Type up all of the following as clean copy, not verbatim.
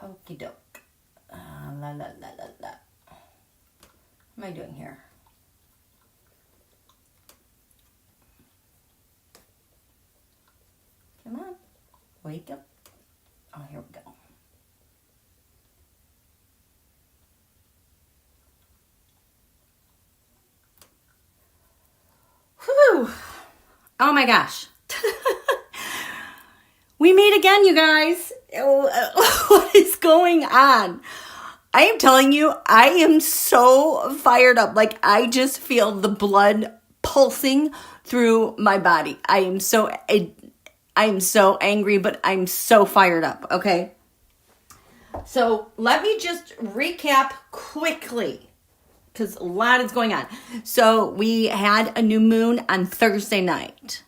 Okie doke. La la la la la. What am I doing here? Come on. Wake up. Oh, here we go. Whew. Oh my gosh. We meet again, you guys. What is going on? I am telling you, I am so fired up. Like, I just feel the blood pulsing through my body. I am so angry, but I'm so fired up, okay? So let me just recap quickly, because a lot is going on. So we had a new moon on Thursday night.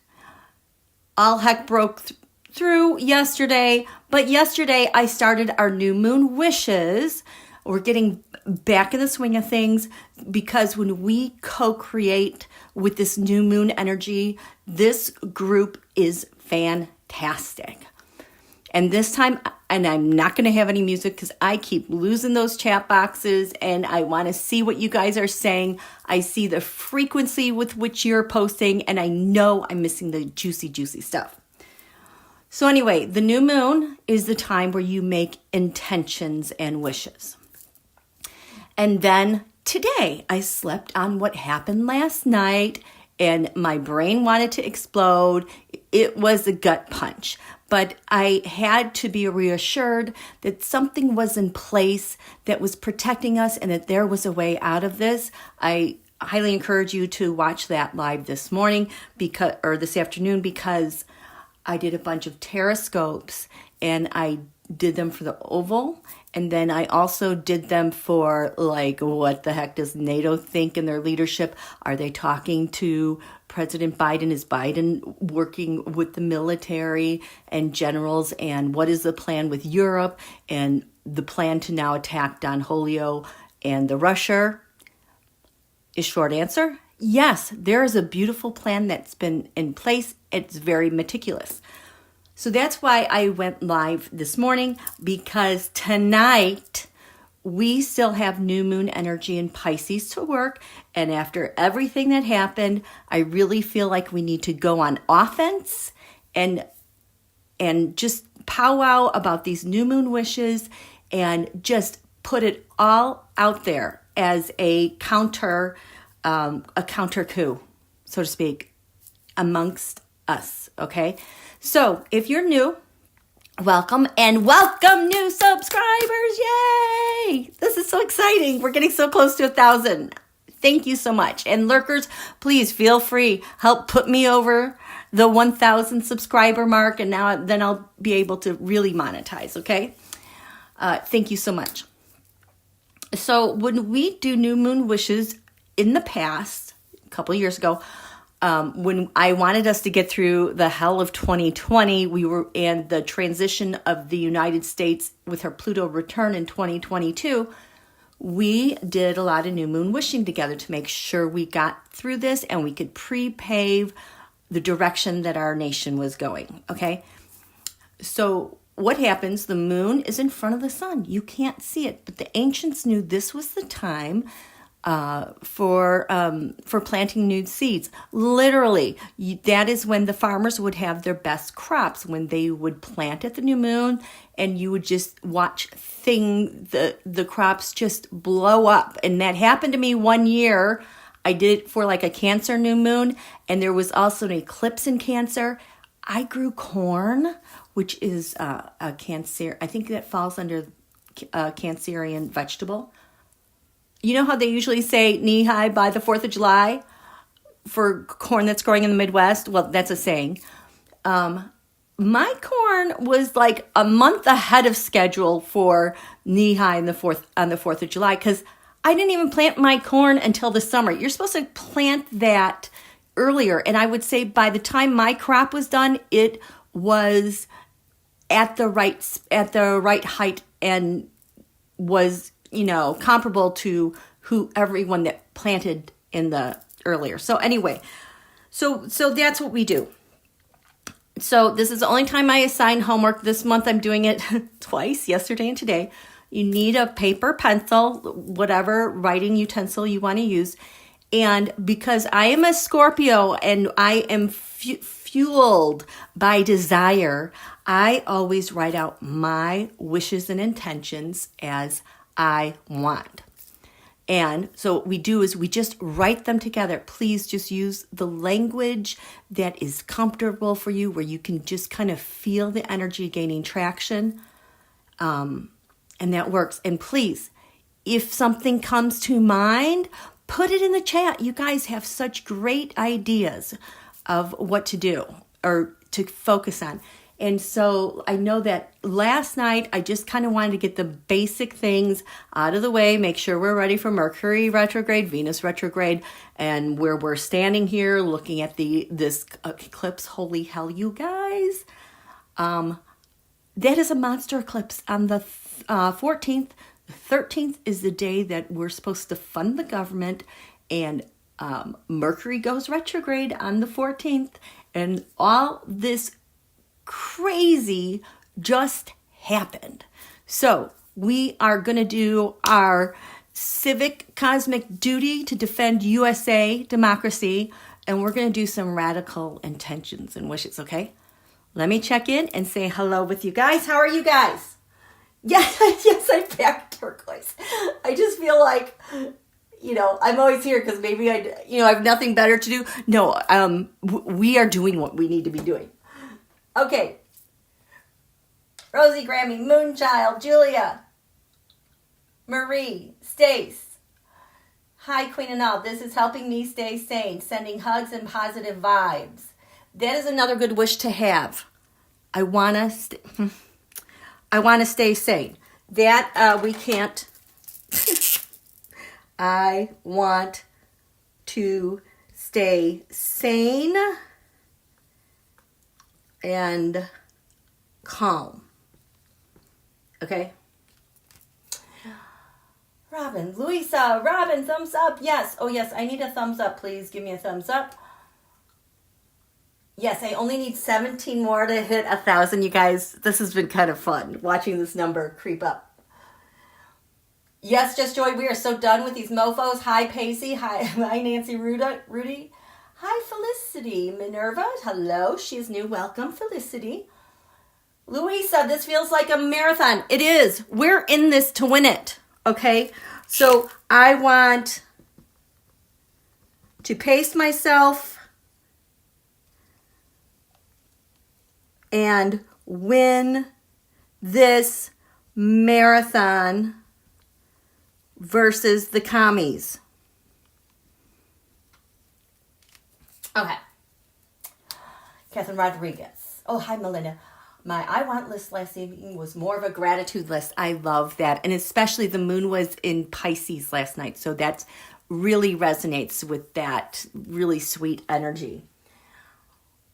All heck broke through yesterday, but yesterday I started our new moon wishes. We're getting back in the swing of things, because when we co-create with this new moon energy, this group is fantastic. And this time, and I'm not going to have any music because I keep losing those chat boxes and I want to see what you guys are saying. I see the frequency with which you're posting, and I know I'm missing the juicy, juicy stuff. So anyway, the new moon is the time where you make intentions and wishes. And then today, I slept on what happened last night, and my brain wanted to explode. It was a gut punch, but I had to be reassured that something was in place that was protecting us and that there was a way out of this. I highly encourage you to watch that live this morning this afternoon, because I did a bunch of teroscopes, and I did them for the oval. And then I also did them for, like, what the heck does NATO think in their leadership? Are they talking to President Biden? Is Biden working with the military and generals? And what is the plan with Europe and the plan to now attack Don Julio and the Russia? Is short answer, yes, there is a beautiful plan that's been in place. It's very meticulous. So that's why I went live this morning, because tonight we still have new moon energy in Pisces to work. And after everything that happened, I really feel like we need to go on offense and just powwow about these new moon wishes and just put it all out there as a counter coup, so to speak, amongst us, okay? So if you're new, welcome, and welcome new subscribers. Yay! This is so exciting. We're getting so close to 1,000. Thank you so much. And lurkers, please feel free. Help put me over the 1,000 subscriber mark, and then I'll be able to really monetize, okay? Thank you so much. So when we do new moon wishes in the past, a couple of years ago, when I wanted us to get through the hell of 2020, and the transition of the United States with her Pluto return in 2022, we did a lot of new moon wishing together to make sure we got through this and we could pre-pave the direction that our nation was going, okay? So what happens? The moon is in front of the sun. You can't see it, but the ancients knew this was the time for planting new seeds. Literally, that is when the farmers would have their best crops, when they would plant at the new moon, and you would just watch the crops just blow up. And that happened to me one year. I did it for like a Cancer new moon, and there was also an eclipse in Cancer. I grew corn, which is a Cancer. I think that falls under Cancerian vegetable. You know how they usually say knee high by the 4th of July for corn that's growing in the Midwest? Well, that's a saying. My corn was like a month ahead of schedule for knee high on the 4th of July, because I didn't even plant my corn until the summer. You're supposed to plant that earlier. And I would say by the time my crop was done, it was at the right height and was, comparable to everyone that planted in the earlier. So anyway, so that's what we do. So this is the only time I assign homework. This month I'm doing it twice, yesterday and today. You need a paper, pencil, whatever writing utensil you want to use. And because I am a Scorpio and I am fueled by desire, I always write out my wishes and intentions as I want. And so what we do is we just write them together. Please just use the language that is comfortable for you, where you can just kind of feel the energy gaining traction. And that works. And please, if something comes to mind, put it in the chat. You guys have such great ideas of what to do or to focus on. And so I know that last night I just kind of wanted to get the basic things out of the way, make sure we're ready for Mercury retrograde, Venus retrograde, and where we're standing here looking at this eclipse. Holy hell, you guys. That is a monster eclipse on the 14th. The 13th is the day that we're supposed to fund the government, and Mercury goes retrograde on the 14th, and all this crazy just happened. So we are going to do our civic cosmic duty to defend USA democracy, and we're going to do some radical intentions and wishes, okay? Let me check in and say hello with you guys. How are you guys? Yes, yes, I'm back turquoise. I just feel like, I'm always here because maybe I have nothing better to do. No, we are doing what we need to be doing. Okay. Rosie, Grammy, Moonchild, Julia, Marie, Stace. Hi, Queen and all. This is helping me stay sane, sending hugs and positive vibes. That is another good wish to have. I want to stay sane. That we can't. I want to stay sane and calm. Okay? Robin, Louisa, Robin, thumbs up. Yes. Oh, yes. I need a thumbs up. Please give me a thumbs up. Yes, I only need 17 more to hit 1,000, you guys. This has been kind of fun, watching this number creep up. Yes, Just Joy, we are so done with these mofos. Hi, Pacey. Hi, Nancy Rudy. Hi, Felicity. Minerva, hello. She's new. Welcome, Felicity. Louisa, this feels like a marathon. It is. We're in this to win it, okay? So I want to pace myself and win this marathon versus the commies. Okay. Catherine Rodriguez. Oh, hi, Melinda. My I want list last evening was more of a gratitude list. I love that. And especially the moon was in Pisces last night. So that really resonates with that really sweet energy.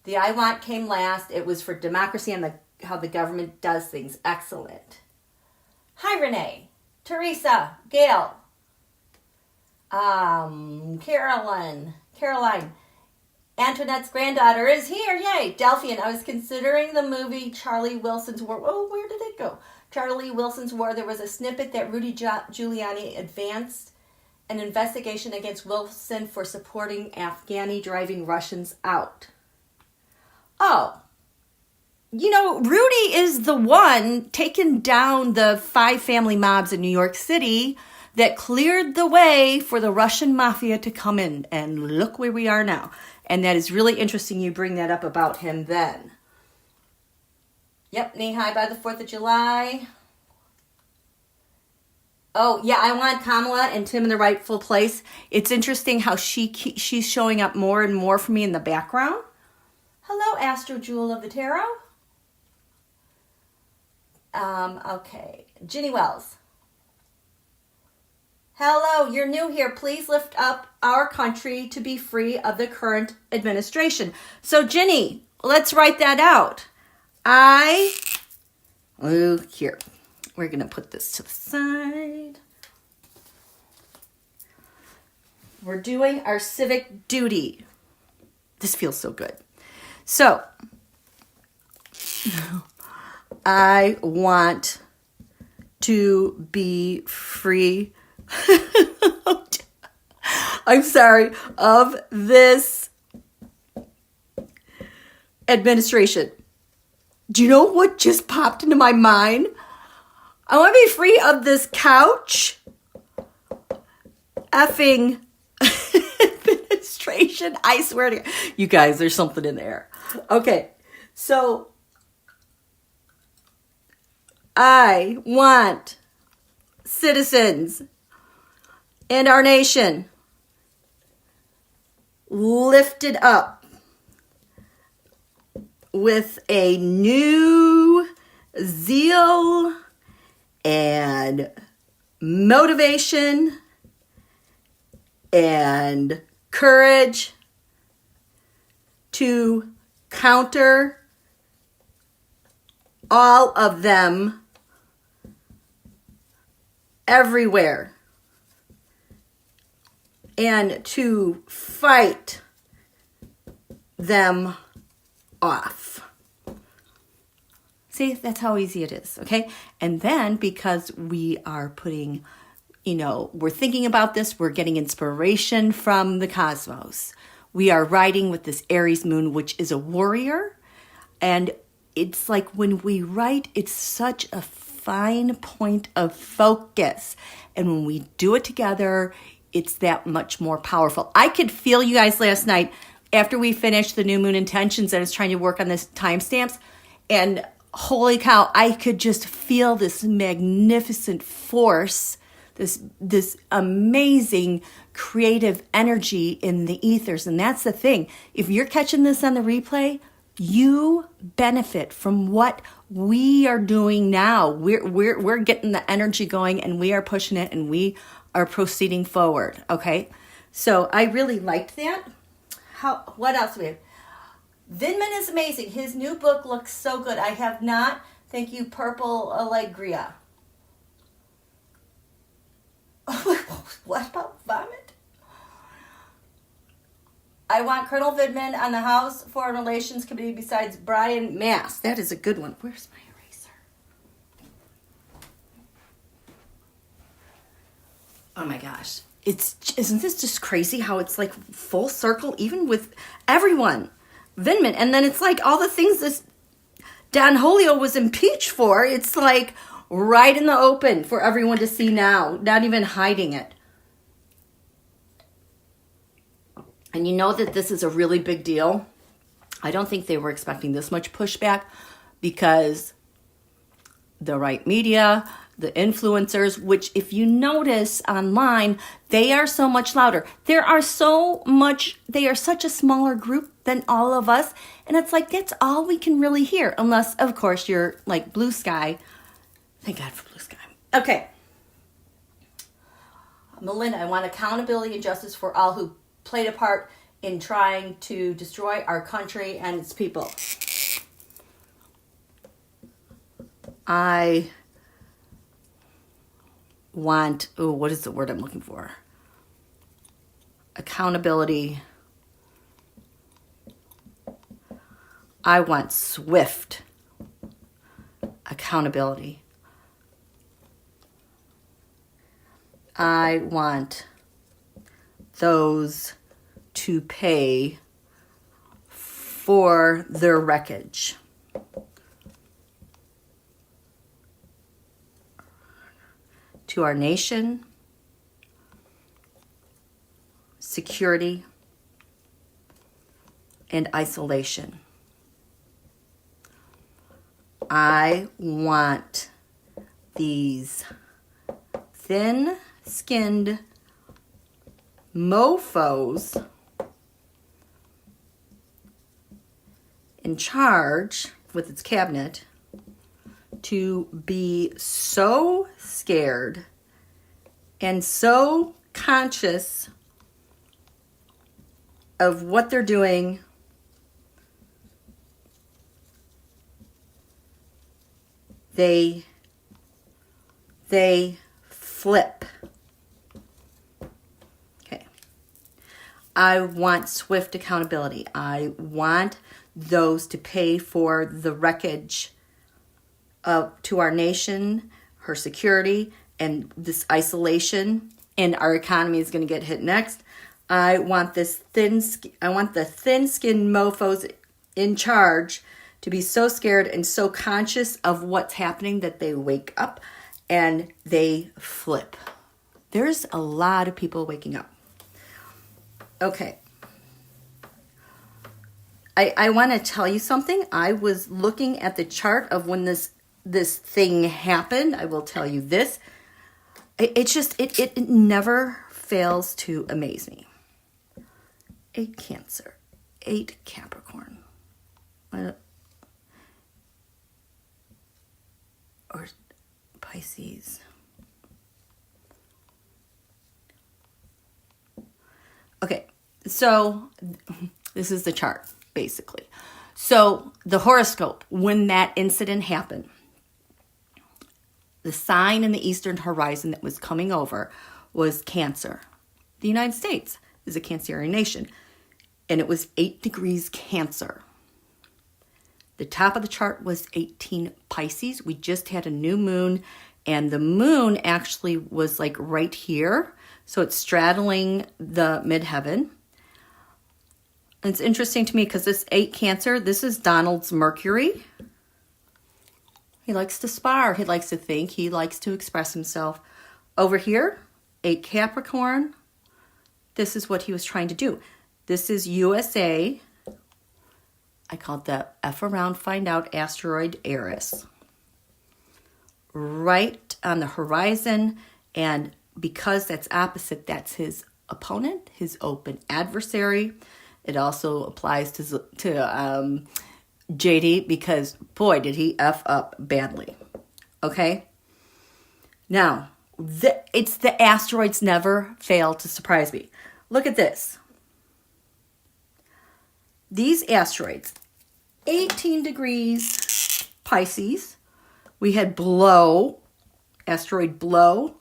The I want came last. It was for democracy and how the government does things. Excellent. Hi, Renee. Teresa. Gail. Caroline. Antoinette's granddaughter is here. Yay. Delphian. I was considering the movie Charlie Wilson's War. Oh, where did it go? Charlie Wilson's War. There was a snippet that Rudy Giuliani advanced an investigation against Wilson for supporting Afghani driving Russians out. Oh, Rudy is the one taking down the 5 family mobs in New York City that cleared the way for the Russian mafia to come in. And look where we are now. And that is really interesting you bring that up about him then. Yep, knee high by the 4th of July. Oh, yeah, I want Kamala and Tim in the rightful place. It's interesting how she's showing up more and more for me in the background. Hello, Astro Jewel of the Tarot. Okay. Ginny Wells. Hello, you're new here. Please lift up our country to be free of the current administration. So, Ginny, let's write that out. Here. We're going to put this to the side. We're doing our civic duty. This feels so good. So, I want to be free. I'm sorry, of this administration. Do you know what just popped into my mind? I want to be free of this couch effing administration. I swear to God. You guys, there's something in there. Okay, so I want citizens and our nation lifted up with a new zeal and motivation and courage to counter all of them everywhere and to fight them off. See, that's how easy it is, okay? And then because we are putting, we're thinking about this, we're getting inspiration from the cosmos. We are riding with this Aries moon, which is a warrior. And it's like when we write, it's such a fine point of focus. And when we do it together, it's that much more powerful. I could feel you guys last night after we finished the new moon intentions. I was trying to work on this timestamps, and holy cow, I could just feel this magnificent force, this amazing creative energy in the ethers. And that's the thing. If you're catching this on the replay, you benefit from what we are doing now. We're getting the energy going, and we are pushing it, and we are proceeding forward. Okay, so I really liked that. What else do we have? Vindman is amazing. His new book looks so good. I have not. Thank you, Purple Allegria. What about vomit? I want Colonel Vindman on the House Foreign Relations Committee besides Brian Mast. That is a good one. Where's my eraser? Oh my gosh. Isn't this just crazy how it's like full circle even with everyone? Vindman. And then it's like all the things this Don Julio was impeached for. It's like right in the open for everyone to see now. Not even hiding it. And you know that this is a really big deal. I don't think they were expecting this much pushback because the right media, the influencers, which if you notice online, they are so much louder. They are such a smaller group than all of us. And it's like, that's all we can really hear. Unless, of course, you're like Blue Sky. Thank God for Blue Sky. Okay. Melinda, I want accountability and justice for all who played a part in trying to destroy our country and its people. I want, what is the word I'm looking for? Accountability. I want swift accountability. I want those to pay for their wreckage. To our nation, security, and isolation. I want these thin-skinned mofos in charge with its cabinet to be so scared and so conscious of what they're doing they flip. Okay. I want swift accountability. I want those to pay for the wreckage to our nation, her security, and this isolation, and our economy is going to get hit next. I want the thin-skinned mofos in charge to be so scared and so conscious of what's happening that they wake up and they flip. There's a lot of people waking up. Okay. I want to tell you something. I was looking at the chart of when this thing happened. I will tell you this. It never fails to amaze me. 8 Cancer, 8 Capricorn, or Pisces. Okay, so this is the chart, basically. So the horoscope, when that incident happened, the sign in the eastern horizon that was coming over was Cancer. The United States is a Cancerian nation, and it was 8 degrees Cancer. The top of the chart was 18 Pisces. We just had a new moon, and the moon actually was like right here. So it's straddling the midheaven. It's interesting to me because this 8 Cancer, this is Donald's Mercury. He likes to spar. He likes to think. He likes to express himself. Over here, 8 Capricorn. This is what he was trying to do. This is USA. I call it the F around find out asteroid Eris. Right on the horizon, and because that's opposite, that's his opponent, his open adversary. It also applies to JD because, boy, did he F up badly. Okay? Now, it's the asteroids never fail to surprise me. Look at this. These asteroids, 18 degrees Pisces. We had asteroid Blow,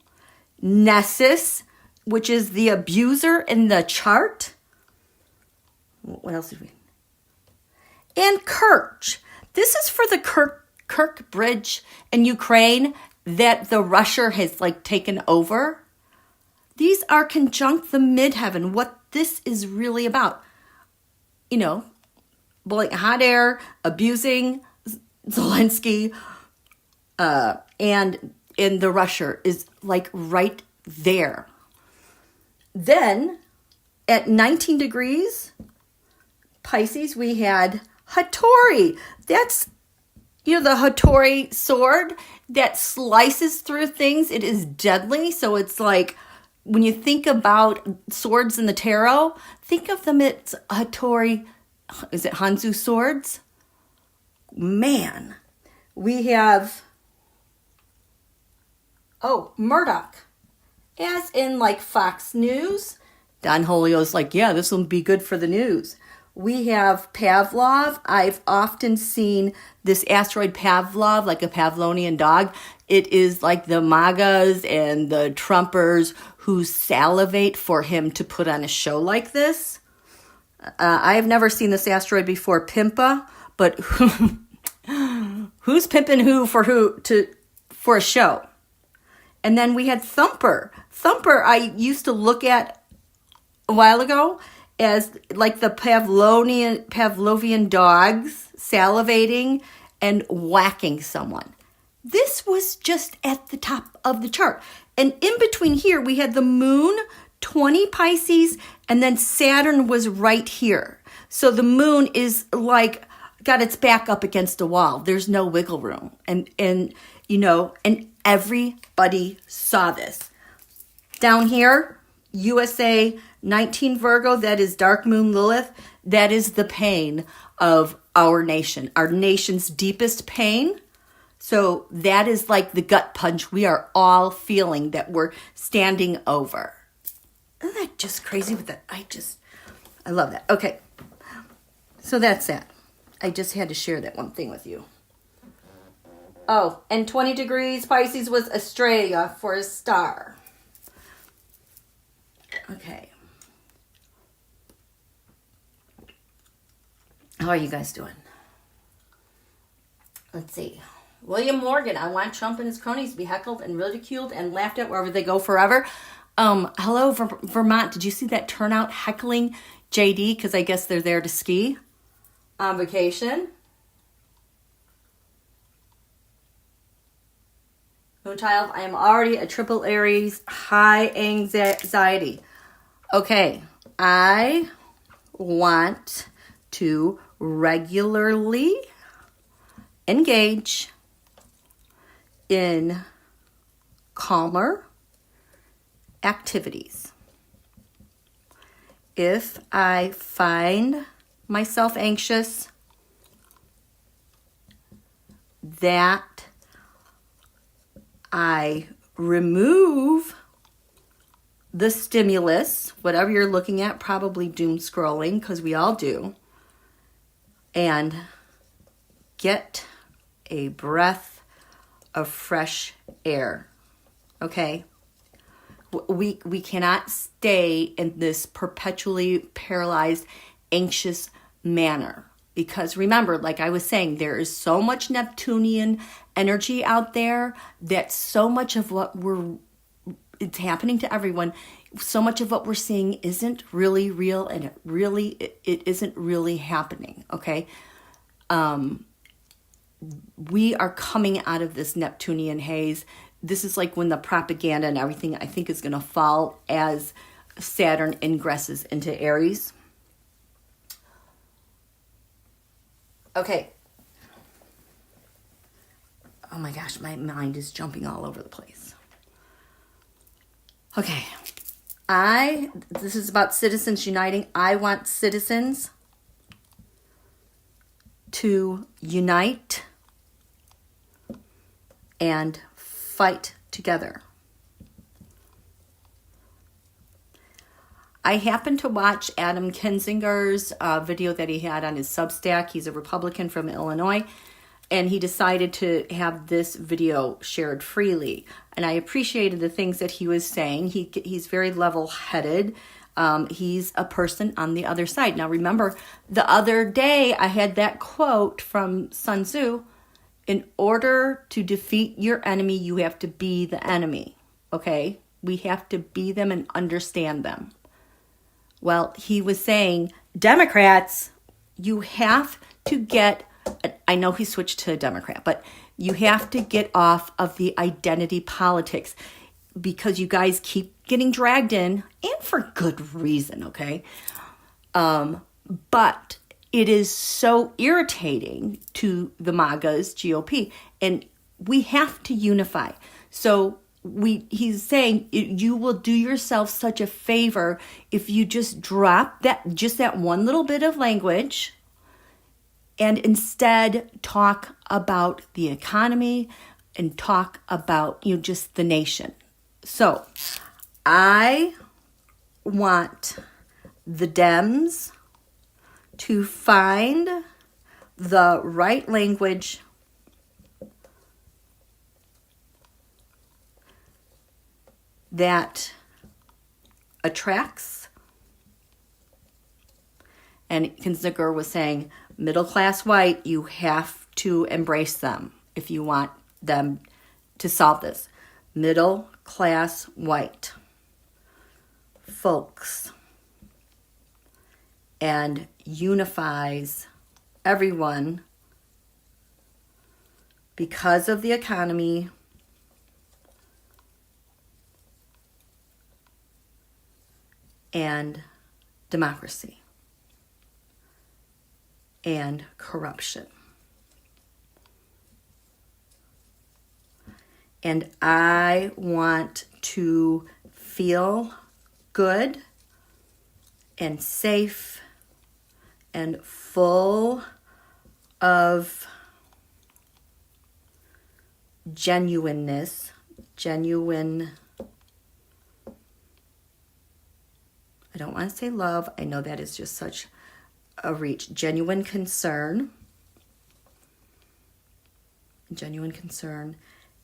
Nessus, which is the abuser in the chart. What else did we? And Kerch. This is for the Kirk Bridge in Ukraine that the Russia has taken over. These are conjunct the midheaven. What this is really about. Blowing hot air, abusing Zelensky, and in the Russia is right there. Then at 19 degrees Pisces, we had Hattori. That's, the Hattori sword that slices through things. It is deadly. So it's when you think about swords in the tarot, think of them as Hattori. Is it Hanzo swords? Man, we have, Murdoch. As in Fox News. Don Holio's yeah, this will be good for the news. We have Pavlov. I've often seen this asteroid Pavlov, like a Pavlonian dog. It is the MAGAs and the Trumpers who salivate for him to put on a show like this. I have never seen this asteroid before, Pimpa, but who's pimping who for a show? And then we had Thumper. Thumper, I used to look at a while ago as the Pavlovian dogs salivating and whacking someone. This was just at the top of the chart. And in between here, we had the moon, 20 Pisces, and then Saturn was right here. So the moon is got its back up against a wall. There's no wiggle room. And everybody saw this. Down here, USA 19 Virgo, that is dark moon Lilith. That is the pain of our nation, our nation's deepest pain. So that is the gut punch we are all feeling that we're standing over. Isn't that just crazy with that? I love that. Okay. So that's that. I just had to share that one thing with you. Oh, and 20 degrees Pisces was Australia for a star. Okay. How are you guys doing? Let's see. William Morgan, I want Trump and his cronies to be heckled and ridiculed and laughed at wherever they go forever. Hello, Vermont. Did you see that turnout heckling JD? Because I guess they're there to ski on vacation. No, child, I am already a triple Aries, high anxiety. Okay, I want to regularly engage in calmer activities. If I find myself anxious, that I remove the stimulus, whatever you're looking at, probably doom scrolling, because we all do, and get a breath of fresh air. Okay? We cannot stay in this perpetually paralyzed, anxious manner. Because remember, like I was saying, there is so much Neptunian energy out there that so much of what it's happening to everyone, so much of what we're seeing isn't really real, and it isn't really happening, okay? We are coming out of this Neptunian haze. This is like when the propaganda and everything, I think, is going to fall as Saturn ingresses into Aries. Okay. Oh my gosh, my mind is jumping all over the place. Okay. This is about citizens uniting. I want citizens to unite and fight together. I happened to watch Adam Kinzinger's video that he had on his Substack. He's a Republican from Illinois, and he decided to have this video shared freely. And I appreciated the things that he was saying. He's very level-headed. He's a person on the other side. Now, remember, the other day I had that quote from Sun Tzu: in order to defeat your enemy, you have to be the enemy. Okay? We have to be them and understand them. Well, he was saying, Democrats, you have to get, I know he switched to a Democrat, but you have to get off of the identity politics, because you guys keep getting dragged in, and for good reason, okay? But it is so irritating to the MAGAs, GOP, and we have to unify. So he's saying you will do yourself such a favor if you just drop that one little bit of language and instead talk about the economy and talk about just the nation. So I want the Dems to find the right language that attracts. And Kinzinger was saying, middle-class white, you have to embrace them if you want them to solve this. Middle-class white folks, and unifies everyone because of the economy and democracy and corruption. And I want to feel good and safe and full of genuineness, I don't want to say love. I know that is just such a reach. Genuine concern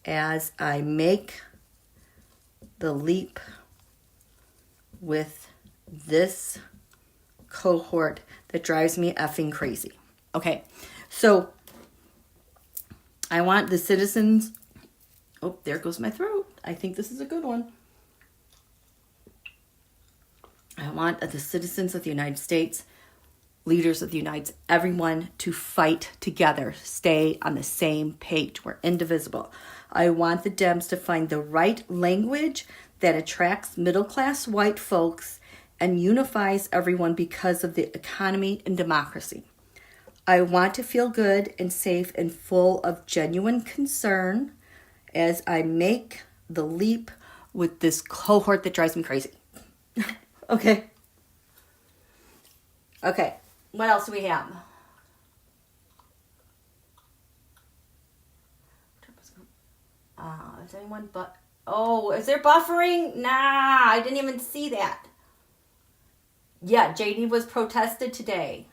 as I make the leap with this cohort that drives me effing crazy. Okay, so I want the citizens. Oh, there goes my throat. I think this is a good one. I want the citizens of the United States, leaders of the United States, everyone to fight together, stay on the same page. We're indivisible. I want the Dems to find the right language that attracts middle-class white folks and unifies everyone because of the economy and democracy. I want to feel good and safe and full of genuine concern as I make the leap with this cohort that drives me crazy. Okay. Okay. What else do we have? Is anyone but... Oh, is there buffering? Nah, I didn't even see that. Yeah, JD was protested today.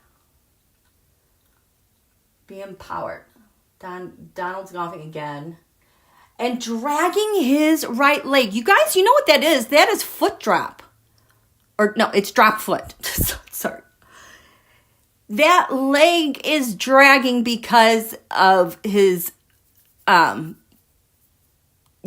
Be empowered. Donald's golfing again. And dragging his right leg. You guys, you know what that is? That is foot drop. Or no, it's drop foot. Sorry. That leg is dragging because of his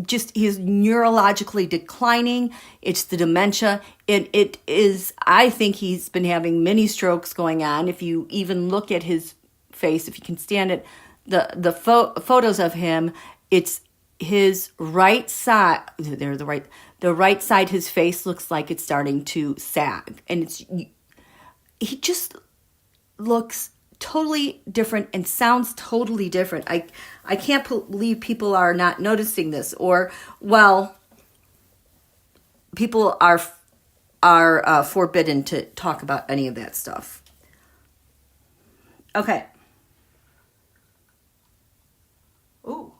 just he's neurologically declining. It's the dementia. It is, I think he's been having mini strokes going on. If you even look at his face, if you can stand it, the photos of him, it's his right side. The right side, his face looks like it's starting to sag, and he just looks totally different and sounds totally different. I can't believe people are not noticing this, or well, people are forbidden to talk about any of that stuff. Okay. Ooh.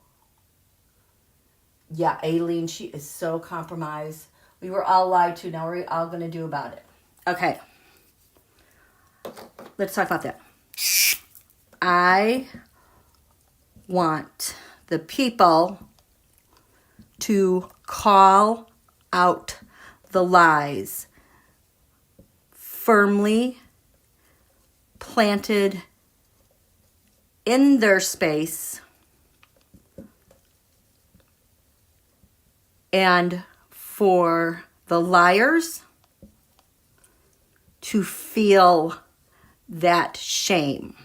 Yeah, Aileen, she is so compromised. We were all lied to. Now we're all going to do about it. Okay. Let's talk about that. I want the people to call out the lies firmly planted in their space and for the liars to feel that shame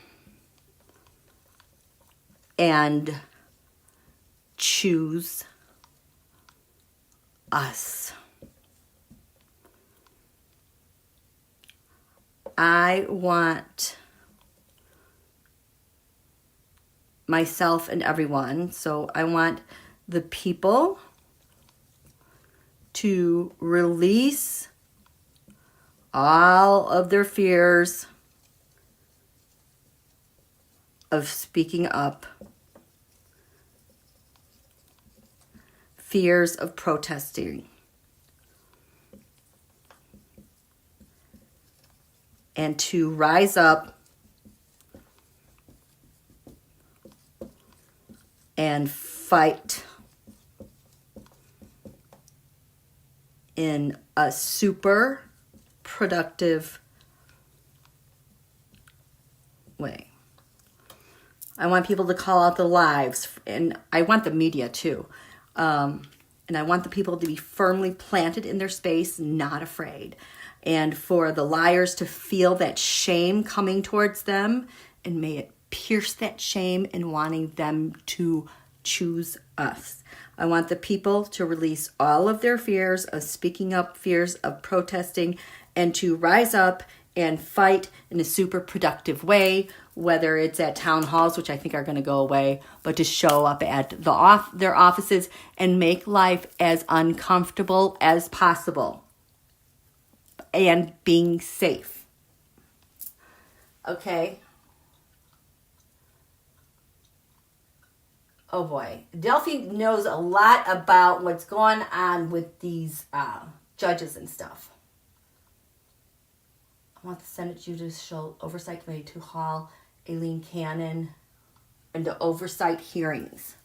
and choose us. I want myself and everyone, so I want the people to release all of their fears of speaking up, fears of protesting, and to rise up and fight in a super productive way. I want people to call out the lives, and I want the media too. And I want the people to be firmly planted in their space, not afraid. And for the liars to feel that shame coming towards them, and may it pierce that shame in wanting them to choose us. I want the people to release all of their fears of speaking up, fears of protesting, and to rise up and fight in a super productive way, whether it's at town halls, which I think are going to go away, but to show up at their offices and make life as uncomfortable as possible and being safe. Okay. Oh boy. Delphi knows a lot about what's going on with these judges and stuff. I want the Senate Judicial Oversight Committee to haul Aileen Cannon into oversight hearings.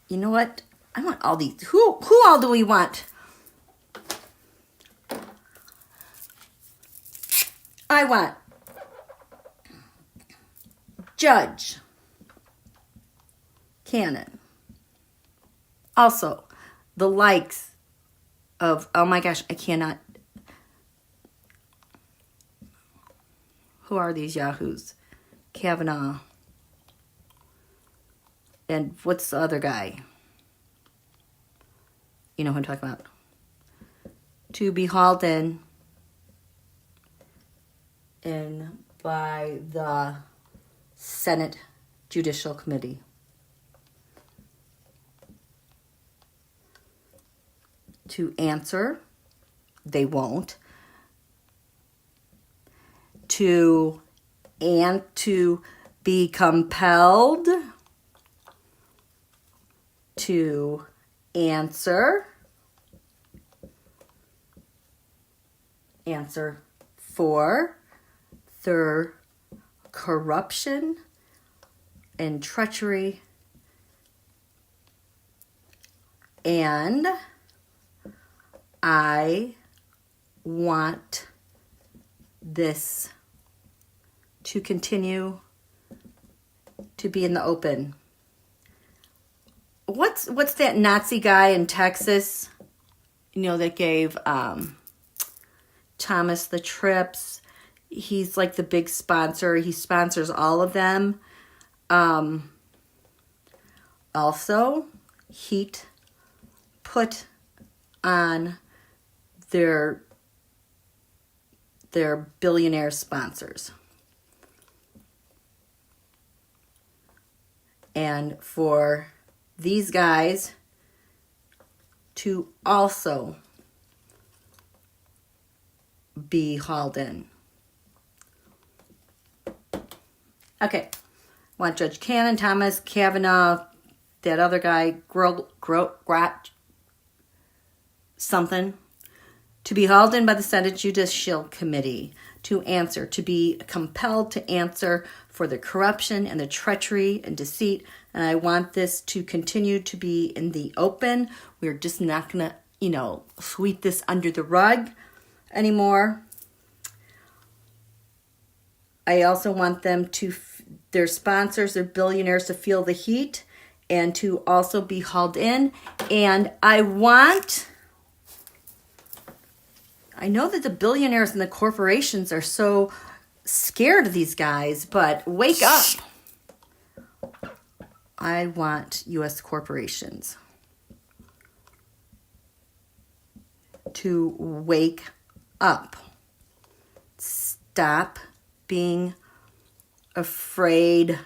You know what? I want all these. Who all do we want? I want Judge Cannon. Also, the likes of, oh my gosh, I cannot. Who are these yahoos? Kavanaugh. And what's the other guy? You know who I'm talking about. To be hauled in by the Senate Judicial Committee. To answer, they won't. To be compelled to answer for their corruption and treachery, and I want this to continue to be in the open. What's that Nazi guy in Texas, you know, that gave Thomas the trips? He's like the big sponsor. He sponsors all of them. Also, heat put on their billionaire sponsors. And for these guys to also be hauled in. Okay. Want Judge Cannon, Thomas, Kavanaugh, that other guy, Grat, something, to be hauled in by the Senate Judicial Committee to answer, to be compelled to answer for the corruption and the treachery and deceit. And I want this to continue to be in the open. We're just not going to, sweep this under the rug anymore. I also want them to, their sponsors, their billionaires, to feel the heat and to also be hauled in. And I know that the billionaires and the corporations are so scared of these guys, but wake up. I want U.S. corporations to wake up. Stop being afraid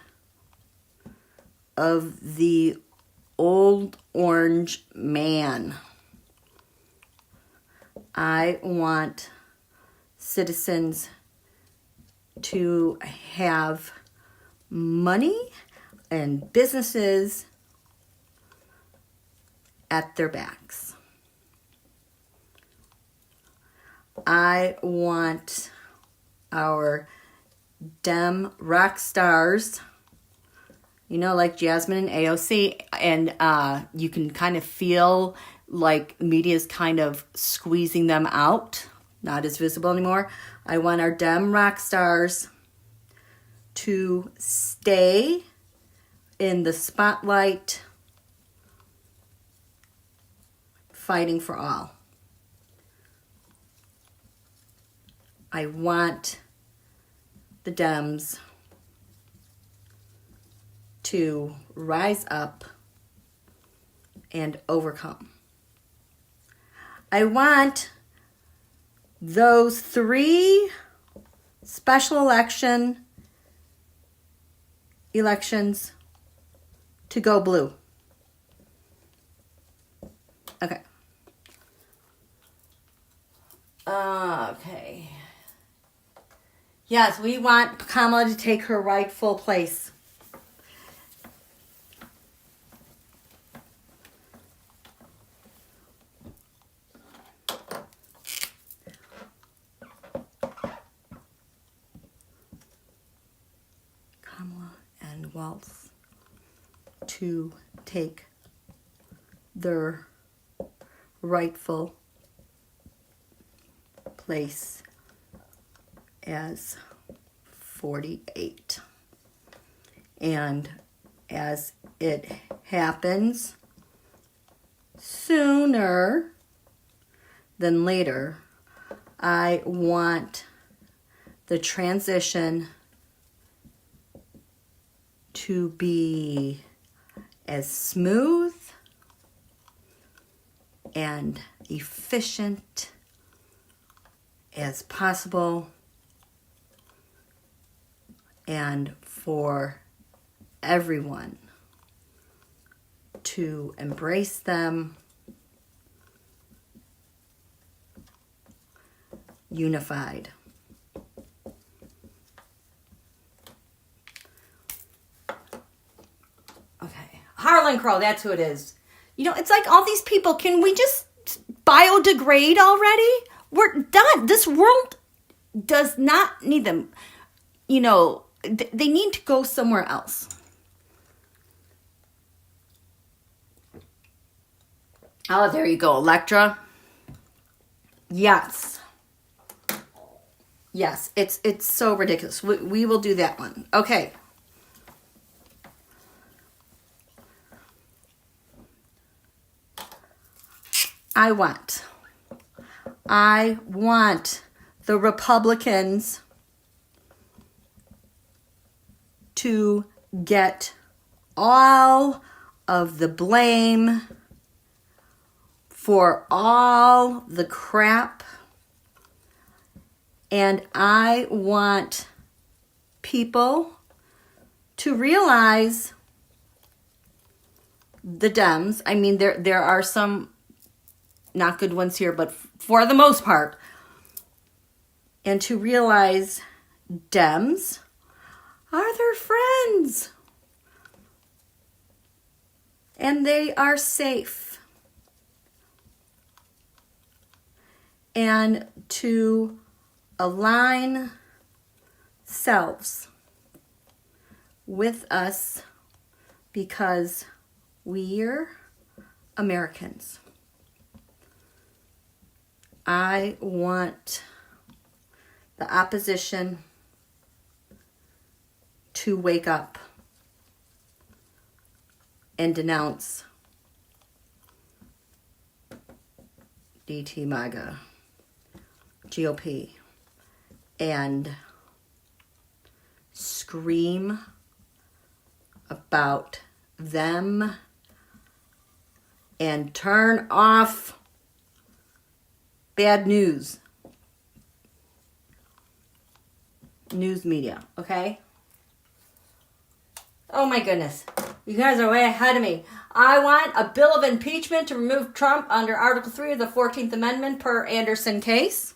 of the old orange man. I want citizens to have money and businesses at their backs. I want our dem rock stars, like Jasmine and AOC, and you can kind of feel like media's kind of squeezing them out, not as visible anymore. I want our dem rock stars to stay in the spotlight, fighting for all. I want the Dems to rise up and overcome. I want those 3 special elections to go blue. Okay. Okay. Yes, we want Kamala to take her rightful place. Kamala and Waltz to take their rightful place as 48. And as it happens sooner than later, I want the transition to be as smooth and efficient as possible, and for everyone to embrace them unified. Okay, Harlan Crow, that's who it is. You know, it's like all these people, can we just biodegrade already? We're done. This world does not need them. You know, they need to go somewhere else. Oh, there you go, Electra. Yes. Yes, it's so ridiculous. We will do that one. Okay. I want the Republicans to get all of the blame for all the crap. And I want people to realize the dems. I mean, there are some not good ones here, but for the most part. And to realize dems are their friends. And they are safe. And to align selves with us because we're Americans. I want the opposition to wake up and denounce DT MAGA, GOP, and scream about them and turn off bad news media, okay? Oh my goodness. You guys are way ahead of me. I want a bill of impeachment to remove Trump under Article 3 of the 14th Amendment per Anderson case.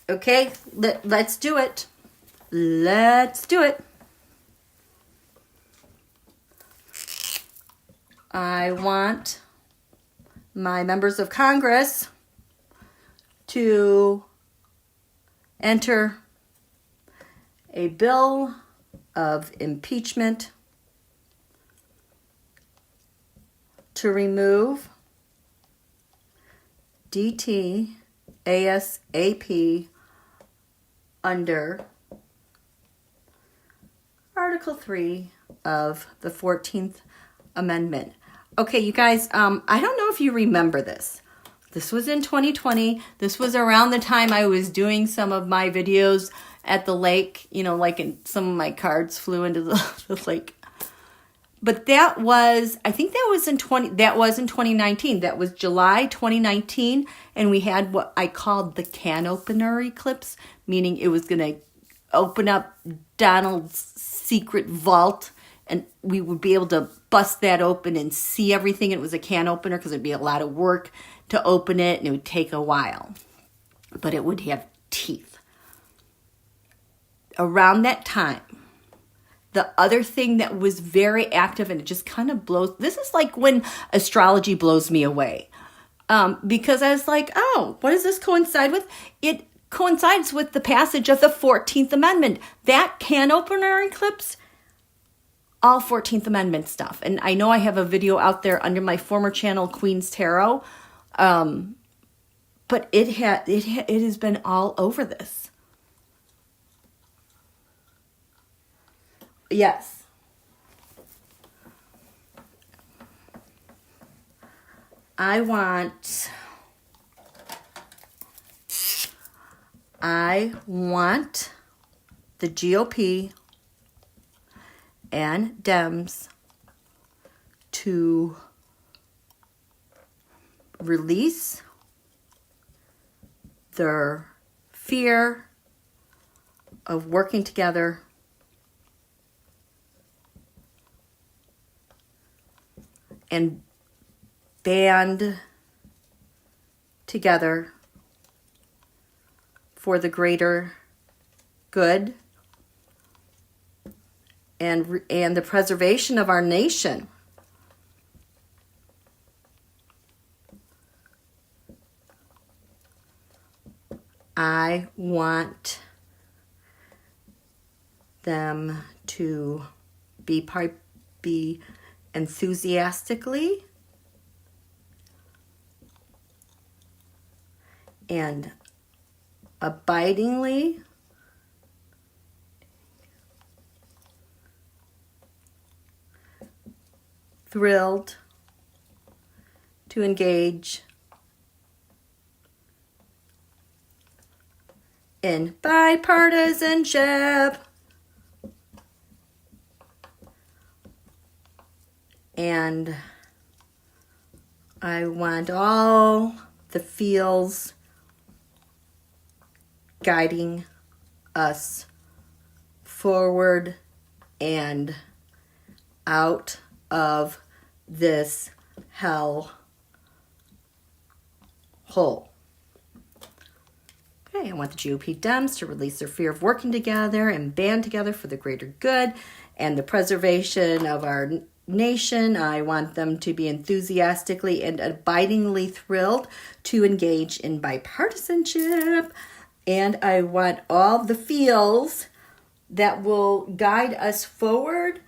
Okay, let's do it. Let's do it. I want my members of Congress to enter a bill of impeachment to remove DT ASAP under Article 3 of the 14th Amendment. Okay, you guys, I don't know if you remember this. This was in 2020. This was around the time I was doing some of my videos at the lake, you know, like in some of my cards flew into the lake. But that was, I think that was in 2019. That was July 2019. And we had what I called the can opener eclipse, meaning it was going to open up Donald's secret vault and we would be able to bust that open and see everything. It was a can opener because it'd be a lot of work to open it and it would take a while. But it would have teeth. Around that time, the other thing that was very active, and it just kind of blows, this is like when astrology blows me away. Because I was like, oh, what does this coincide with? It coincides with the passage of the 14th Amendment. That can opener eclipse, all 14th Amendment stuff. And I know I have a video out there under my former channel, Queen's Tarot. But it has been all over this. Yes. I want the GOP and dems to release their fear of working together and band together for the greater good and the preservation of our nation. I want them to be enthusiastically and abidingly thrilled to engage in bipartisanship and I want all the feels guiding us forward and out of this hell hole. Okay, I want the GOP Dems to release their fear of working together and band together for the greater good and the preservation of our nation. I want them to be enthusiastically and abidingly thrilled to engage in bipartisanship. And I want all the feels that will guide us forward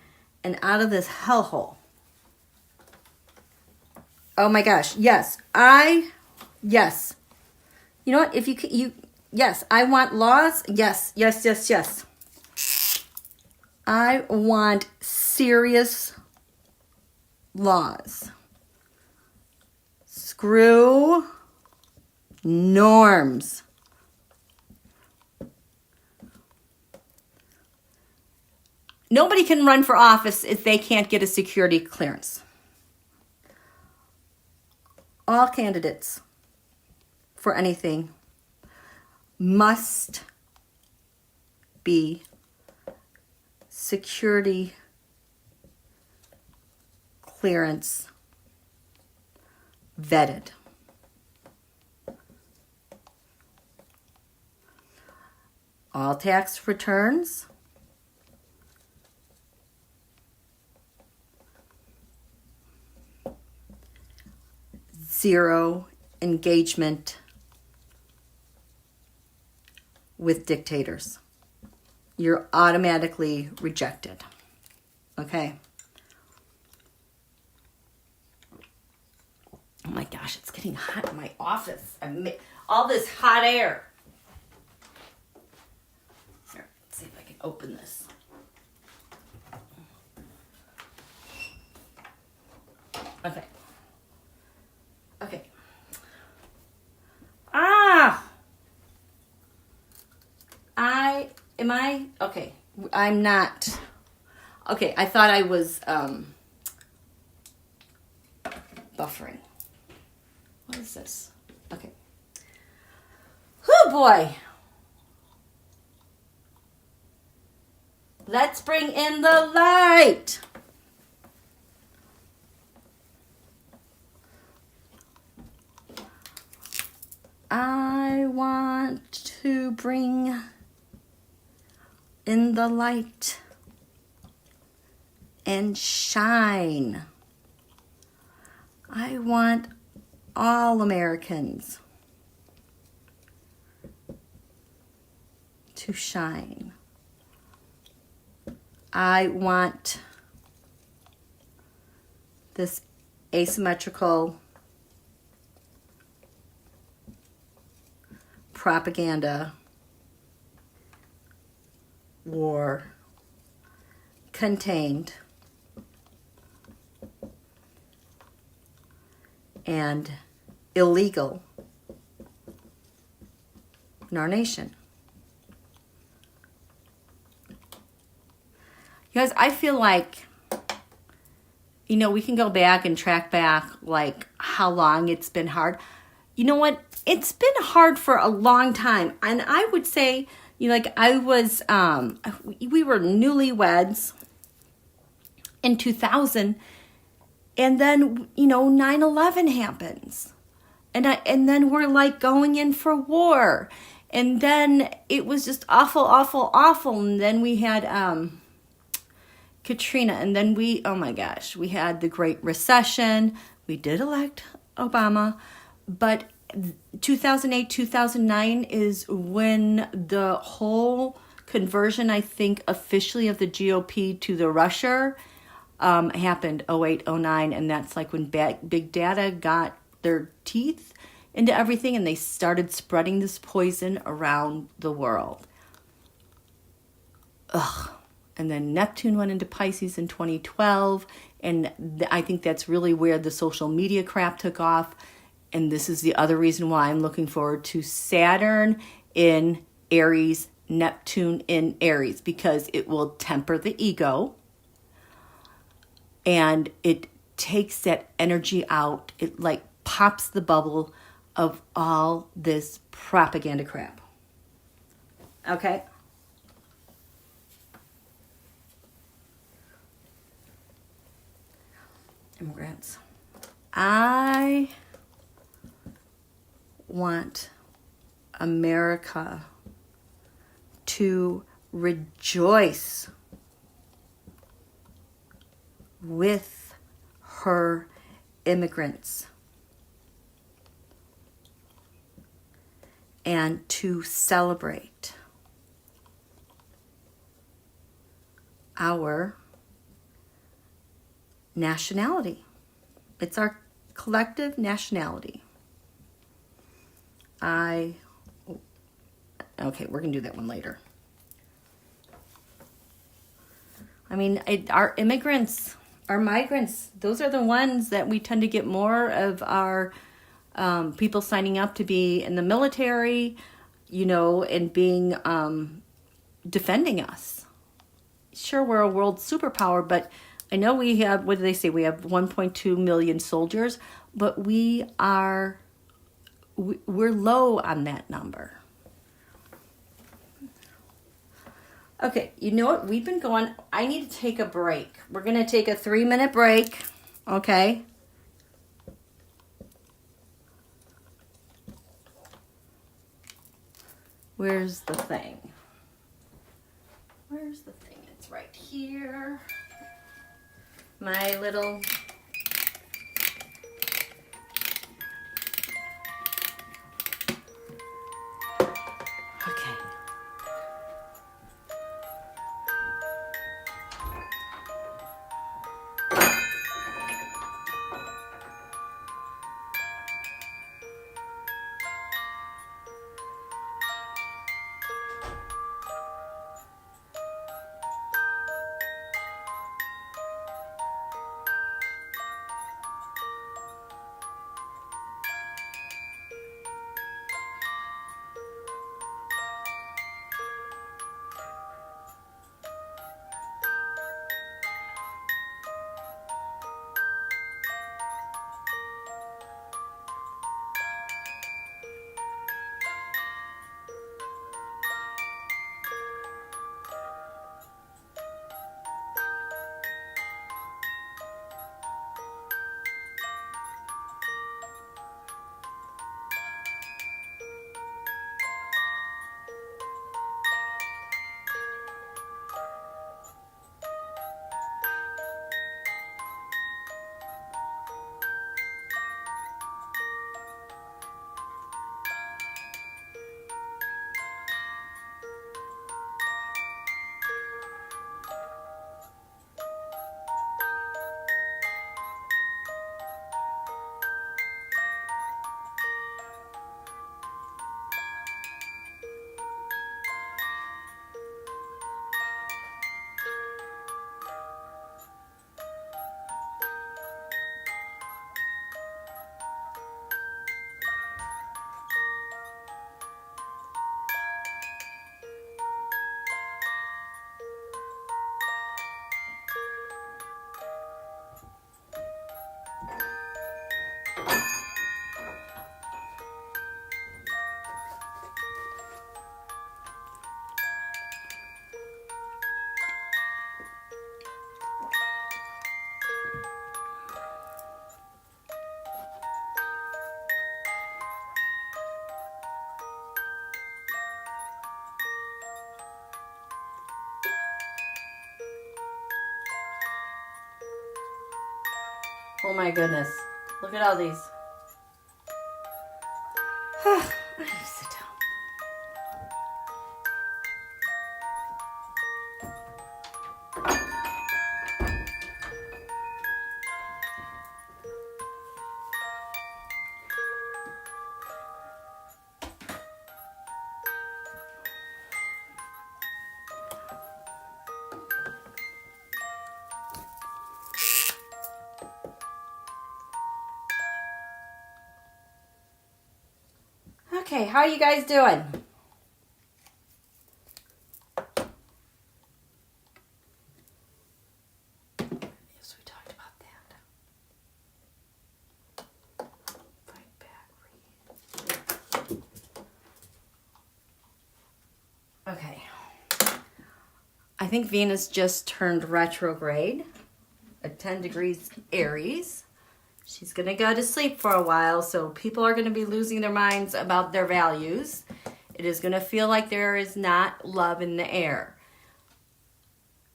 and out of this hellhole. Oh my gosh, yes. Yes. You know what? If yes, I want laws. Yes. I want serious laws. Screw norms. Nobody can run for office if they can't get a security clearance. All candidates for anything must be security clearance vetted. All tax returns zero engagement with dictators. You're automatically rejected. Okay? Oh my gosh, it's getting hot in my office. All this hot air. Here, let's see if I can open this. Okay. Okay. I'm not. Okay, I thought I was buffering. What is this? Okay. Oh boy. Let's bring in the light. I want to bring in the light and shine. I want all Americans to shine. I want this asymmetrical propaganda war contained and illegal in our nation. You guys, I feel like, you know, we can go back and track back like how long it's been hard. You know what? It's been hard for a long time. And I would say, you know, like I was, we were newlyweds in 2000. And then, you know, 9/11 happens. And then we're like going in for war. And then it was just awful, awful, awful. And then we had Katrina. And then oh my gosh, we had the Great Recession. We did elect Obama. But 2008, 2009 is when the whole conversion, I think, officially of the GOP to the Russia happened, 08, 09. And that's like when big data got their teeth into everything and they started spreading this poison around the world. Ugh. And then Neptune went into Pisces in 2012. And I think that's really where the social media crap took off. And this is the other reason why I'm looking forward to Saturn in Aries, Neptune in Aries, because it will temper the ego. And it takes that energy out. It like pops the bubble of all this propaganda crap. Okay? Immigrants. I want America to rejoice with her immigrants and to celebrate our nationality. It's our collective nationality. Okay, we're going to do that one later. I mean, our immigrants, our migrants, those are the ones that we tend to get more of our people signing up to be in the military, you know, and being defending us. Sure, we're a world superpower, but I know we have, what do they say? We have 1.2 million soldiers, but we're low on that number. Okay, you know what? We've been going, I need to take a break. We're going to take a 3-minute break, okay? Where's the thing? Where's the thing? It's right here. My little... Okay. Oh my goodness. Look at all these. I need to sit down. Okay, how are you guys doing? Yes, we talked about that. Fight back. Okay. I think Venus just turned retrograde at 10 degrees Aries. She's going to go to sleep for a while, so people are going to be losing their minds about their values. It is going to feel like there is not love in the air.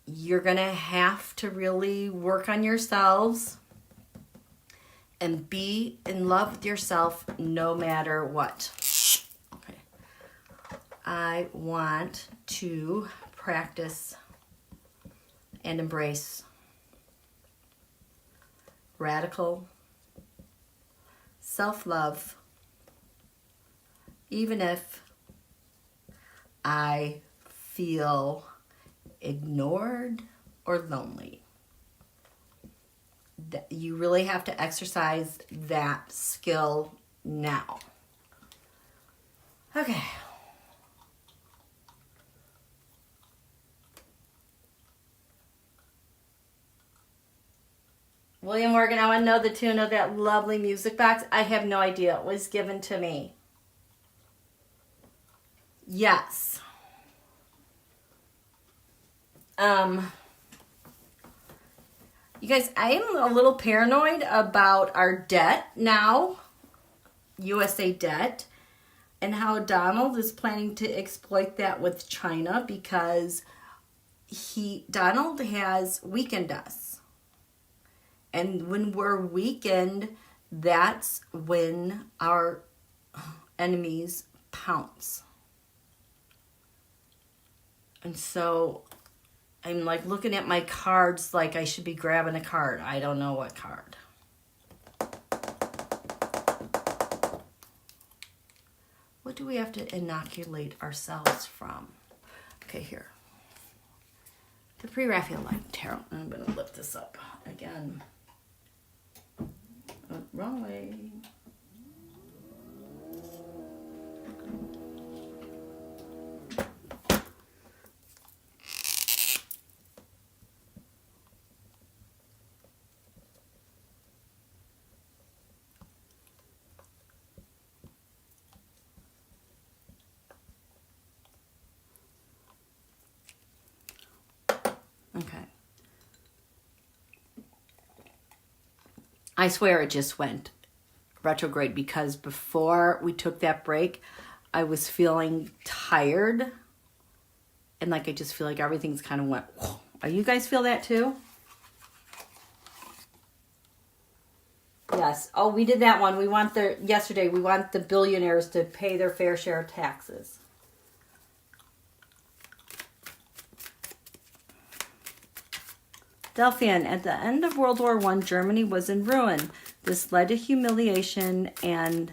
You're going to have to really work on yourselves and be in love with yourself no matter what. Okay. I want to practice and embrace radical self-love, even if I feel ignored or lonely. You really have to exercise that skill now. Okay. William Morgan, I want to know the tune of that lovely music box. I have no idea. It was given to me. Yes. You guys, I am a little paranoid about our debt now, USA debt, and how Donald is planning to exploit that with China because Donald has weakened us. And when we're weakened, that's when our enemies pounce. And so I'm like looking at my cards like I should be grabbing a card. I don't know what card. What do we have to inoculate ourselves from? Okay, here. The Pre-Raphaelite Tarot. I'm going to lift this up again. Oh, wrong way. Okay. I swear it just went retrograde because before we took that break, I was feeling tired. And like I just feel like everything's kind of went, whoa. Are you guys feel that too? Yes. Oh, we did that one. Yesterday, we want the billionaires to pay their fair share of taxes. Delphian, at the end of World War I, Germany was in ruin. This led to humiliation and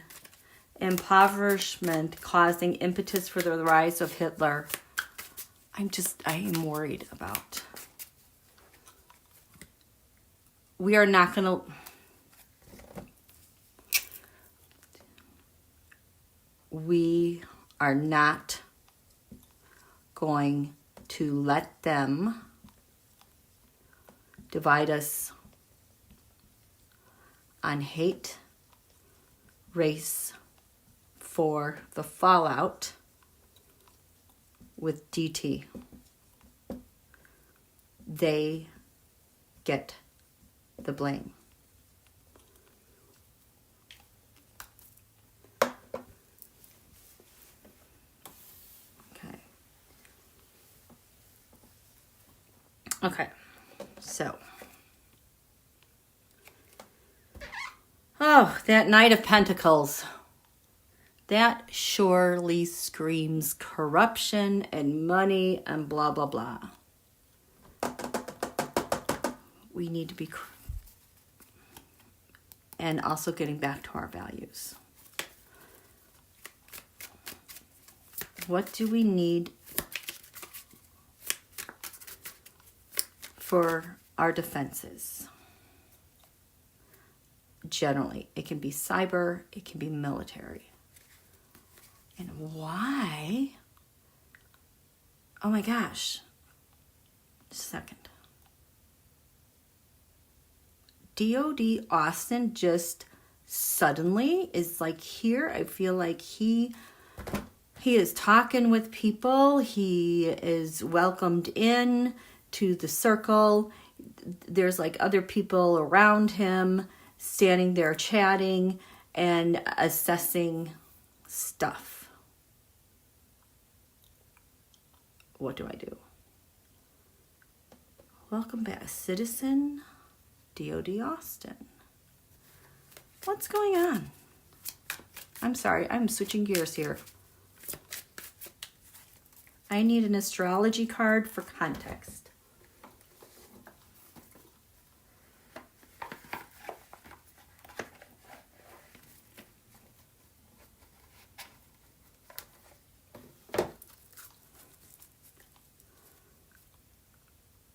impoverishment, causing impetus for the rise of Hitler. I am worried about. We are not going to... We are not going to let them divide us on hate, race, for the fallout with DT. They get the blame. Okay, so Oh, that Knight of Pentacles. That surely screams corruption and money and blah, blah, blah. We need to be... And also getting back to our values. What do we need for our defenses? Generally, it can be cyber, it can be military. And why? Oh my gosh. Just a second. DOD Austin just suddenly is like here. I feel like he is talking with people. He is welcomed in to the circle. There's like other people around him standing there chatting and assessing stuff. What do I do? Welcome back, Citizen DOD Austin. What's going on? I'm sorry, I'm switching gears here. I need an astrology card for context.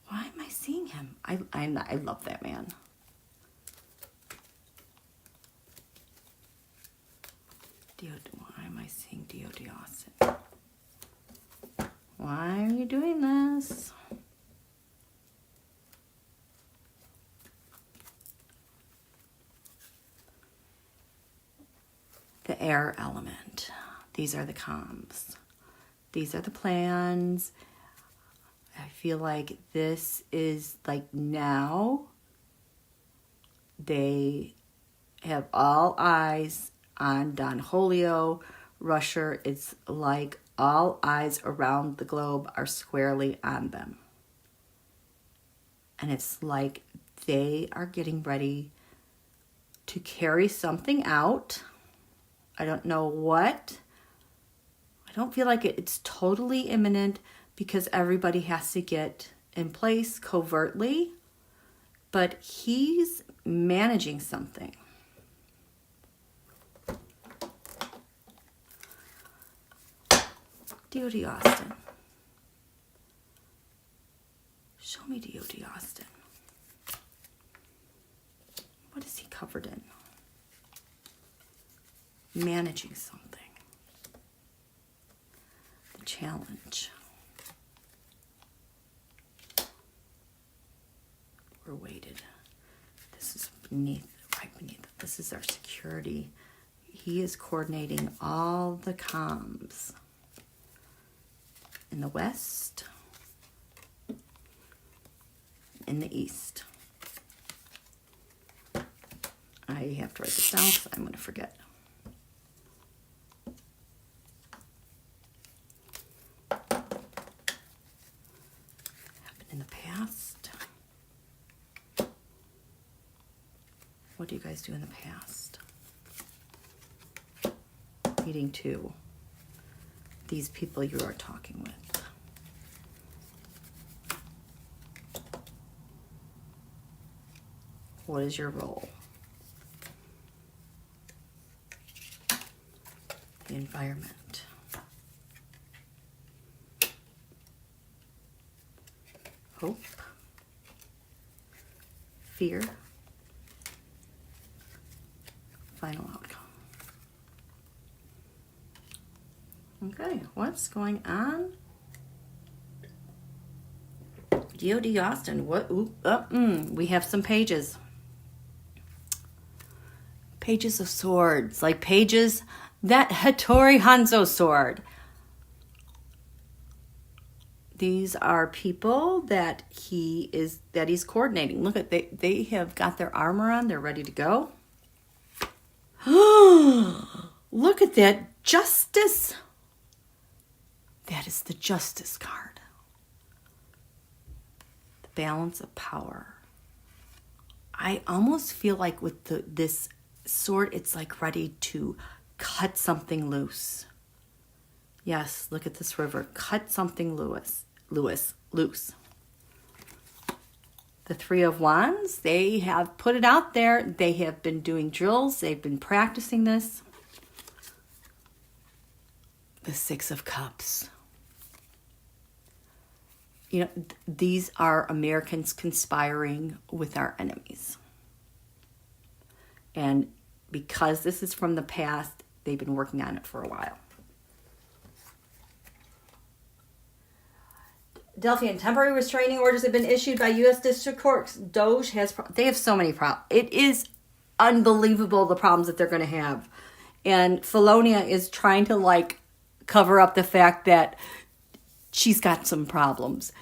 Why am I seeing him? I love that man. Why am I seeing DOD Austin? Why are you doing this? The air element. These are the comms. These are the plans. I feel like this is like now they have all eyes on Don Julio, Russia. It's like all eyes around the globe are squarely on them. And it's like they are getting ready to carry something out. I don't know what. I don't feel like it's totally imminent because everybody has to get in place covertly. But he's managing something. DOD Austin. Show me DOD Austin. What is he covered in? Managing something. The challenge. We're weighted. This is right beneath. This is our security. He is coordinating all the comms. In the west, in the east. I have to write this down because I'm going to forget. Happened in the past. What do you guys do in the past? Meeting two. These people you are talking with. What is your role? The environment. Hope. Fear. Final outcome. Okay, what's going on? DOD Austin, what? We have some pages. Pages of swords, like pages, that Hattori Hanzo sword. These are people that he's coordinating. Look at, they have got their armor on, they're ready to go. Look at that justice. That is the justice card. The balance of power. I almost feel like with this sword, it's like ready to cut something loose. Yes, look at this river. Cut something loose. The Three of Wands, they have put it out there. They have been doing drills. They've been practicing this. The Six of Cups. You know, these are Americans conspiring with our enemies. And because this is from the past, they've been working on it for a while. Delphian, temporary restraining orders have been issued by U.S. District Courts. Doge has, they have so many problems. It is unbelievable the problems that they're going to have. And Felonia is trying to like cover up the fact that she's got some problems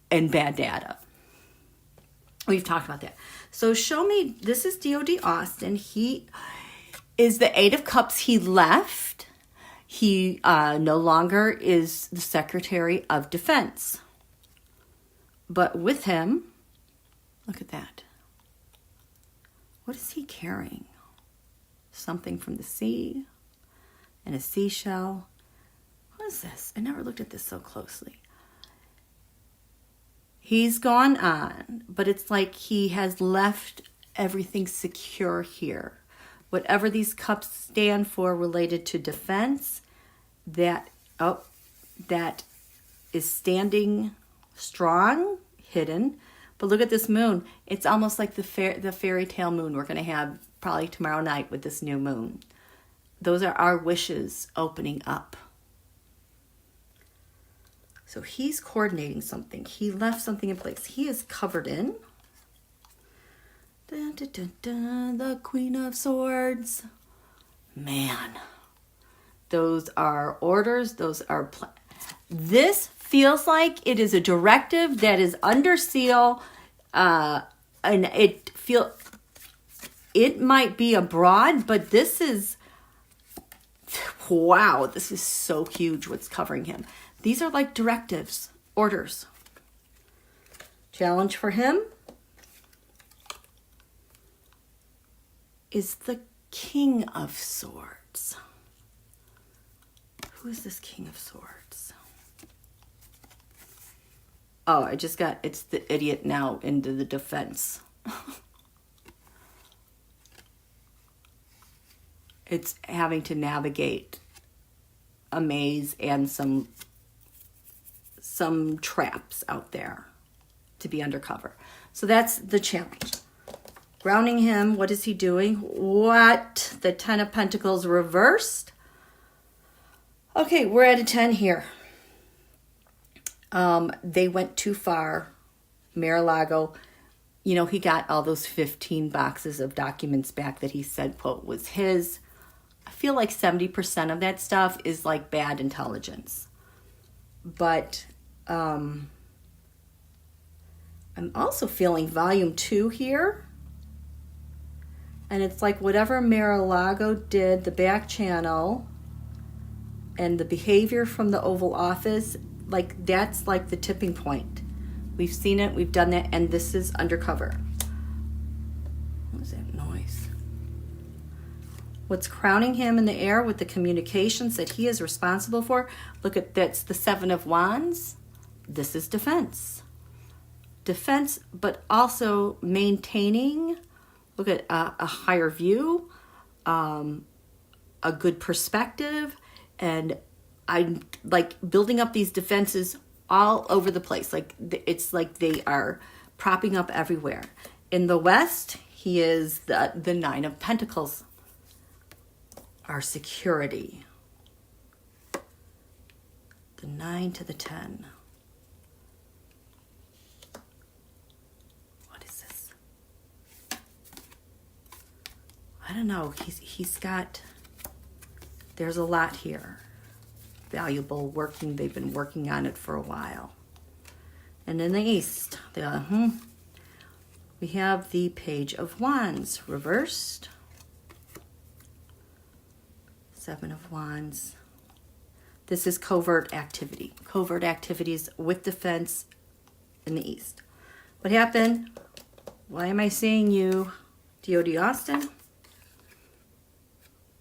and bad data. We've talked about that. So show me, this is D.O.D. Austin. He is the Eight of Cups. He left. He no longer is the Secretary of Defense. But with him, look at that. What is he carrying? Something from the sea and a seashell. What is this? I never looked at this so closely. He's gone on, but it's like he has left everything secure here. Whatever these cups stand for related to defense, that is standing strong, hidden. But look at this moon. It's almost like the fairy tale moon we're going to have probably tomorrow night with this new moon. Those are our wishes opening up. So he's coordinating something. He left something in place. He is covered in. Dun, dun, dun, dun, the Queen of Swords. Man. Those are orders. Those are... This feels like it is a directive that is under seal. And it might be abroad, but this is... Wow, this is so huge what's covering him. These are like directives, orders. Challenge for him is the King of Swords. Who is this King of Swords? Oh, I just got, it's the idiot now into the defense. It's having to navigate a maze and some traps out there to be undercover. So that's the challenge. Grounding him, what is he doing? What? The Ten of Pentacles reversed. Okay, we're at a 10 here. They went too far. Mar-a-Lago, you know, he got all those 15 boxes of documents back that he said, quote, was his. I feel like 70% of that stuff is like bad intelligence. But I'm also feeling volume 2 here. And it's like whatever Mar-a-Lago did, the back channel and the behavior from the Oval Office, like that's like the tipping point. We've seen it, we've done that, and this is undercover. What was that noise? What's crowning him in the air with the communications that he is responsible for? Look at that's the Seven of Wands. This is defense. Defense, but also maintaining, look at a higher view, a good perspective, and I'm like building up these defenses all over the place. Like it's like they are propping up everywhere. In the West, he is the Nine of Pentacles. Our security. The 9 to the 10. What is this? I don't know. He's got, there's a lot here. Valuable working. They've been working on it for a while. And in the East, we have the Page of Wands reversed. Seven of Wands. This is covert activity. Covert activities with defense in the East. What happened? Why am I seeing you, D.O.D. Austin?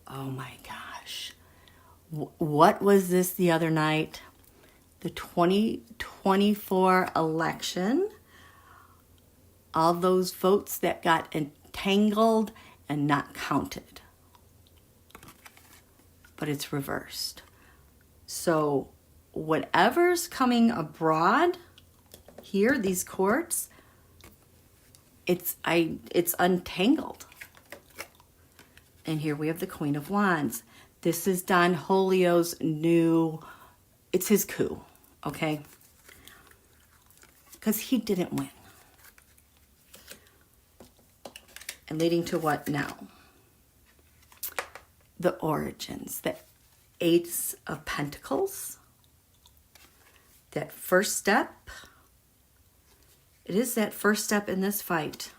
Oh my gosh. What was this the other night? The 2024 election. All those votes that got entangled and not counted. But it's reversed. So whatever's coming abroad here, these courts, it's untangled. And here we have the Queen of Wands. This is Don Julio's it's his coup, okay? Because he didn't win. And leading to what now? The origins, the Ace of Pentacles. That first step. It is that first step in this fight.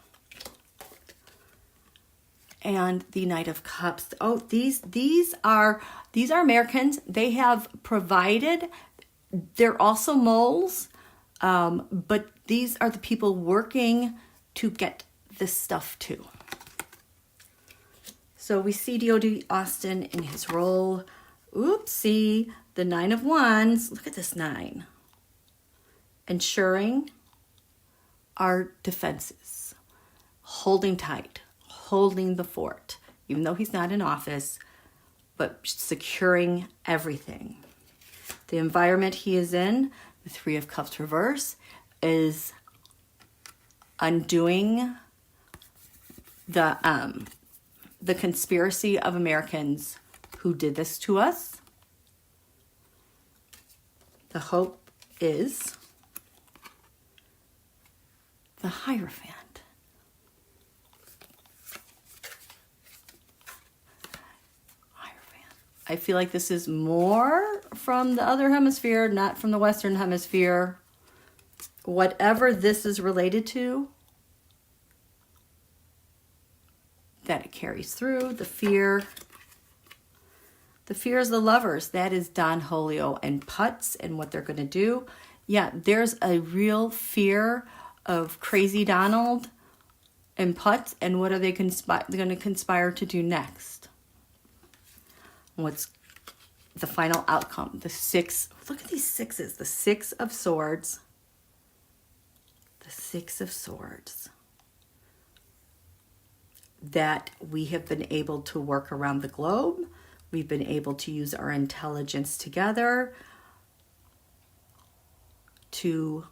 And the Knight of Cups. Oh, these are Americans. They have provided. They're also moles, but these are the people working to get this stuff too. So we see D.O.D. Austin in his role. Oopsie, the 9 of Wands. Look at this 9. Ensuring our defenses. Holding tight. Holding the fort. Even though he's not in office. But securing everything. The environment he is in, the 3 of Cups reverse, is undoing the conspiracy of Americans who did this to us. The hope is the Hierophant. I feel like this is more from the other hemisphere, not from the Western hemisphere. Whatever this is related to, that it carries through. The fear. The fear is the lovers. That is Don Julio and Putz and what they're going to do. Yeah, there's a real fear of crazy Donald and Putz, and what are they going to conspire to do next? What's the final outcome? The 6. Look at these 6s. The 6 of Swords. The 6 of Swords. That we have been able to work around the globe. We've been able to use our intelligence together to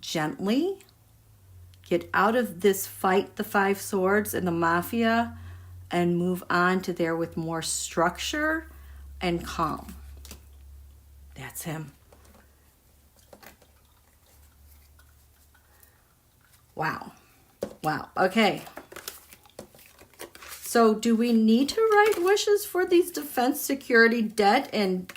gently get out of this fight, the 5 swords and the mafia, and move on to there with more structure and calm. That's him. Wow. Wow. Okay. So do we need to write wishes for these defense security debt? And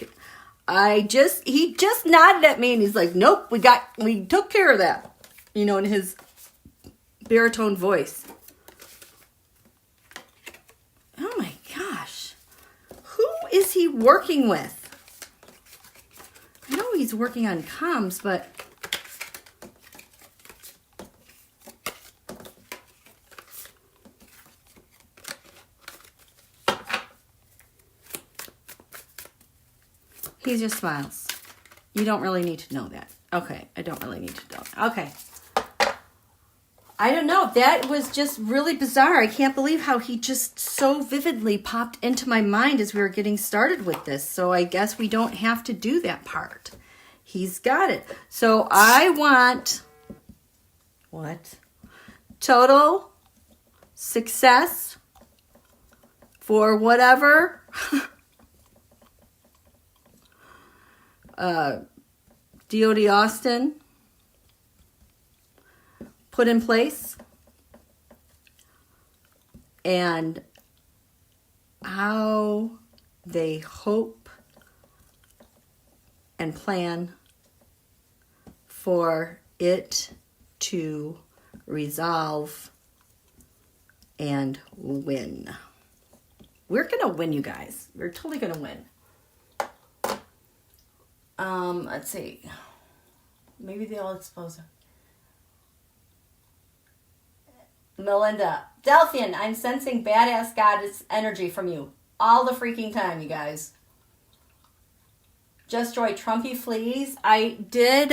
he just nodded at me and he's like, nope, we took care of that. You know, in his baritone voice. Oh my gosh. Who is he working with? I know he's working on comms, but he just smiles. You don't really need to know that. Okay, I don't really need to know. Okay. I don't know. That was just really bizarre. I can't believe how he just so vividly popped into my mind as we were getting started with this. So I guess we don't have to do that part. He's got it. So I want what? Total success for whatever D.O.D. Austin put in place, and how they hope and plan for it to resolve and win. We're gonna win, you guys. We're totally gonna win. Let's see. Maybe they'll expose her. Melinda. Delphian, I'm sensing badass goddess energy from you. All the freaking time, you guys. Just Joy, Trumpy Fleas. I did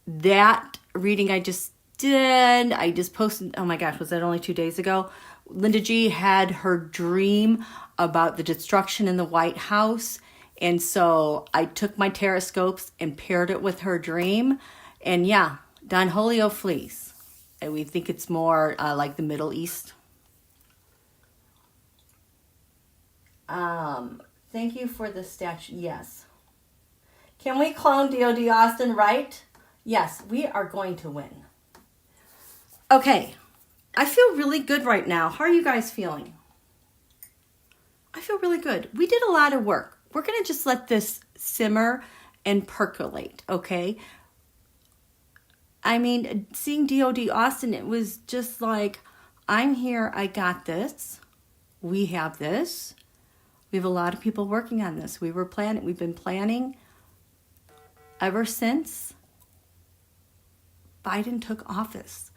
that reading I just did. I just posted, oh my gosh, was that only 2 days ago? Linda G had her dream about the destruction in the White House. And so I took my Terrascopes and paired it with her dream. And yeah, Don Julio Fleas. And we think it's more like the Middle East. Thank you for the statue. Yes. Can we clone DOD Austin, right? Yes, we are going to win. Okay. I feel really good right now. How are you guys feeling? I feel really good. We did a lot of work. We're going to just let this simmer and percolate, okay? I mean, seeing DOD Austin, it was just like, I'm here, I got this. We have this. We have a lot of people working on this. We've been planning ever since Biden took office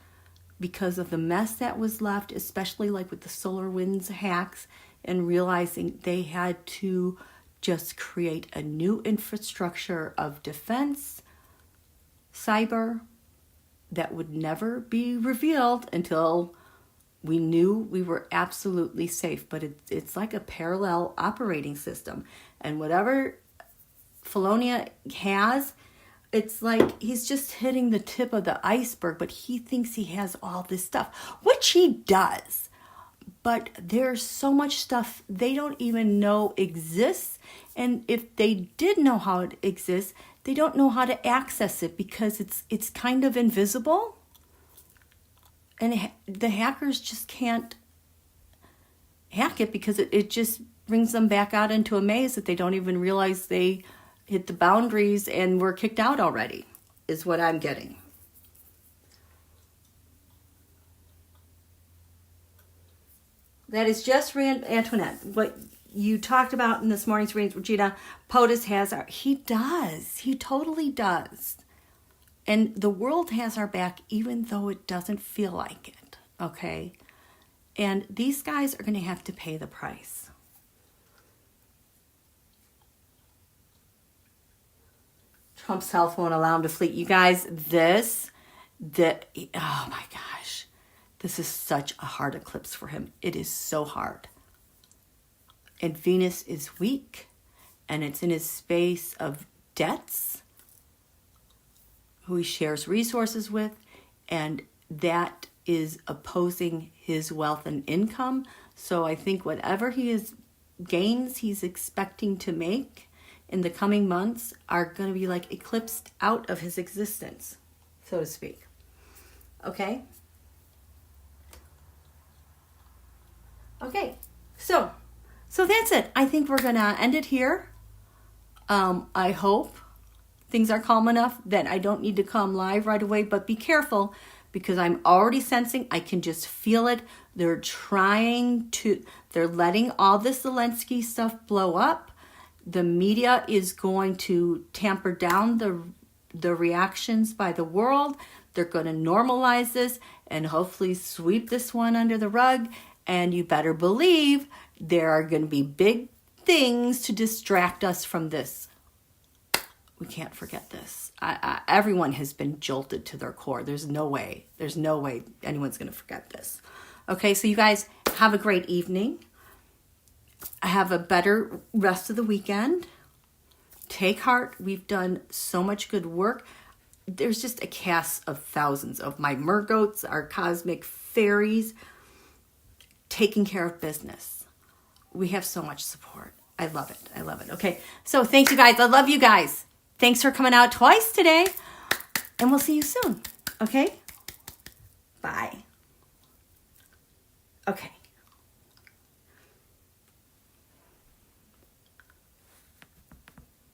because of the mess that was left, especially like with the solar winds hacks, and realizing they had to just create a new infrastructure of defense, cyber, that would never be revealed until we knew we were absolutely safe. But it's like a parallel operating system. And whatever Felonia has, it's like he's just hitting the tip of the iceberg, but he thinks he has all this stuff, which he does. But there's so much stuff they don't even know exists. And if they did know how it exists, they don't know how to access it because it's kind of invisible. And the hackers just can't hack it because it just brings them back out into a maze that they don't even realize they hit the boundaries and were kicked out already, is what I'm getting. That is just Antoinette. What you talked about in this morning's reading, Regina, POTUS has he does. He totally does. And the world has our back even though it doesn't feel like it, okay? And these guys are going to have to pay the price. Trump's health won't allow him to flee. You guys, oh my gosh. This is such a hard eclipse for him. It is so hard. And Venus is weak, and it's in his space of debts, who he shares resources with, and that is opposing his wealth and income. So I think whatever gains he's expecting to make in the coming months are going to be like eclipsed out of his existence, so to speak. Okay? Okay, so that's it. I think we're going to end it here. I hope things are calm enough that I don't need to come live right away, but be careful because I'm already sensing, I can just feel it. They're letting all this Zelensky stuff blow up. The media is going to tamper down the reactions by the world. They're going to normalize this and hopefully sweep this one under the rug. And you better believe there are going to be big things to distract us from this. We can't forget this. Everyone has been jolted to their core. There's no way anyone's going to forget this. Okay, so you guys have a great evening. Have a better rest of the weekend. Take heart. We've done so much good work. There's just a cast of thousands of my mergoats, our cosmic fairies, taking care of business. We have so much support. I love it. I love it. Okay, so thank you guys. I love you guys. Thanks for coming out twice today. And we'll see you soon. Okay? Bye. Okay.